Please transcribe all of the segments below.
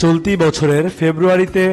চলতি বছরের ফেব্রুয়ারিতে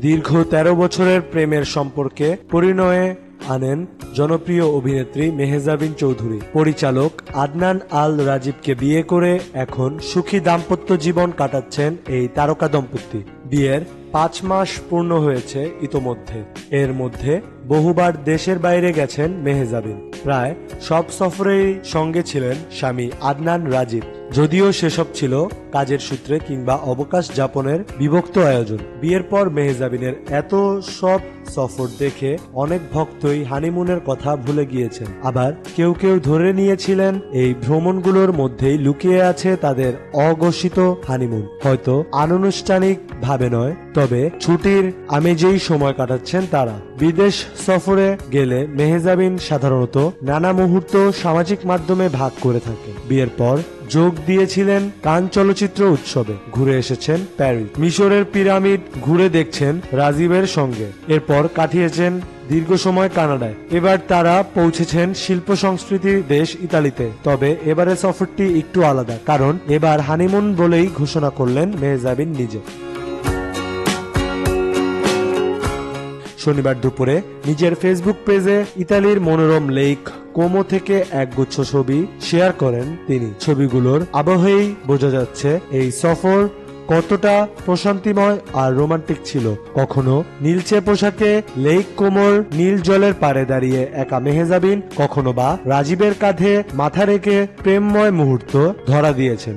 দীর্ঘ ১৩ বছরের প্রেমের সম্পর্কে পরিণয়ে আনেন জনপ্রিয় অভিনেত্রী মেহজাবিন চৌধুরী। পরিচালক আদনান আল রাজীবকে বিয়ে করে এখন সুখী দাম্পত্য জীবন কাটাচ্ছেন এই তারকা দম্পতি। বিয়ের ৫ মাস পূর্ণ হয়েছে ইতোমধ্যে। এর মধ্যে বহুবার দেশের বাইরে গেছেন মেহজাবিন। প্রায় সব সফরেই সঙ্গে ছিলেন স্বামী আদনান রাজীব, যদিও সেসব ছিল কাজের সূত্রে কিংবা অবকাশ যাপনের বিভক্ত আয়োজন। বিয়ের পর মেহজাবিনের এত সব সফর দেখে অনেক ভক্তই হানিমুনের কথা ভুলে গিয়েছেন। আবার কেউ কেউ ধরে নিয়েছিলেন এই ভ্রমণগুলোর মধ্যেই লুকিয়ে আছে তাদের অঘোষিত হানিমুন। হয়তো আনুষ্ঠানিক ভাবে নয়, তবে ছুটির আমেজেই সময় কাটাচ্ছেন তারা। বিদেশ সফরে গেলে মেহজাবিন সাধারণত নানা মুহূর্ত সামাজিক মাধ্যমে ভাগ করে থাকেন। বিয়ের পর যোগ দিয়েছিলেন কান চলচ্চিত্র উৎসবে, ঘুরে এসেছেন প্যারিস, মিশরের পিরামিড ঘুরে দেখছেন রাজীবের সঙ্গে। এরপর কাটিয়েছেন দীর্ঘ সময় কানাডায়। এবার তারা পৌঁছেছেন শিল্প সংস্কৃতির দেশ ইতালিতে। তবে এবারের সফরটি একটু আলাদা, কারণ এবার হানিমুন বলেই ঘোষণা করলেন মেহজাবিন নিজে। শনিবার দুপুরে নিজের ফেসবুক পেজে ইতালির মনোরম লেক কোমো থেকে একগুচ্ছ ছবি শেয়ার করেন তিনি। ছবিগুলোর আবহেই বোঝা যাচ্ছে এই সফর কতটা প্রশান্তিময় আর রোমান্টিক ছিল। কখনো নীলচে পোশাকে লেক কোমোর নীল জলের পাড়ে দাঁড়িয়ে একা মেহজাবিন, কখনো বা রাজীবের কাঁধে মাথা রেখে প্রেমময় মুহূর্ত ধরা দিয়েছেন।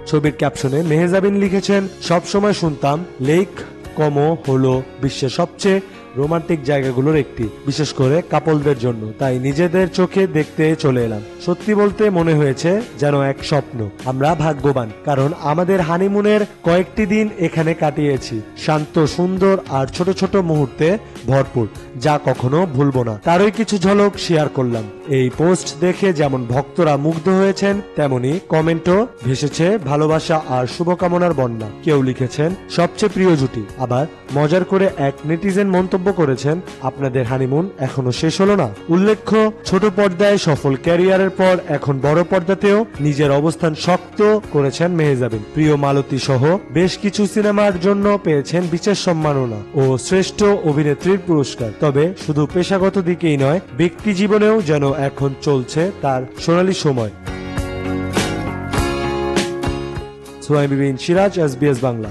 ছবির ক্যাপশনে মেহজাবিন লিখেছেন, সবসময় শুনতাম লেক কোমো হলো বিশ্বের সবচেয়ে রোমান্টিক জায়গাগুলোর একটি, বিশেষ করে কাপলদের জন্য। তাই নিজেদের চোখে দেখতে চলে এলাম। সত্যি বলতে মনে হয়েছে যেন এক স্বপ্ন। আমরা ভাগ্যবান, কারণ আমাদের হানিমুনের কয়েকটি দিন এখানে কাটিয়েছি, শান্ত, সুন্দর আর ছোট ছোট মুহূর্তে ভরপুর, যা কখনো ভুলবো না। তারই কিছু ঝলক শেয়ার করলাম। এই পোস্ট দেখে যেমন ভক্তরা মুগ্ধ হয়েছেন, তেমনি কমেন্টও ভেসেছে ভালোবাসা আর শুভকামনার বন্যা। কেউ লিখেছেন সবচেয়ে প্রিয় জুটি, আবার মজার করে এক নেটিজেন মন্তব্য করেছেন, আপনাদের হানিমুন এখনো শেষ হলো না। উল্লেখ্য, ছোট পর্দায় সফল ক্যারিয়ারের পর এখন বড় পর্দাতেও নিজের অবস্থান শক্ত করেছেন মেহজাবিন। প্রিয় মালতী সহ বেশ কিছু সিনেমার জন্য পেয়েছেন বিশেষ সম্মাননা ও শ্রেষ্ঠ অভিনেত্রীর পুরস্কার। তবে শুধু পেশাগত দিকেই নয়, ব্যক্তি জীবনেও যেন এখন চলছে তার সোনালী সময়। সোহাইব বিন সিরাজ, SBS বাংলা।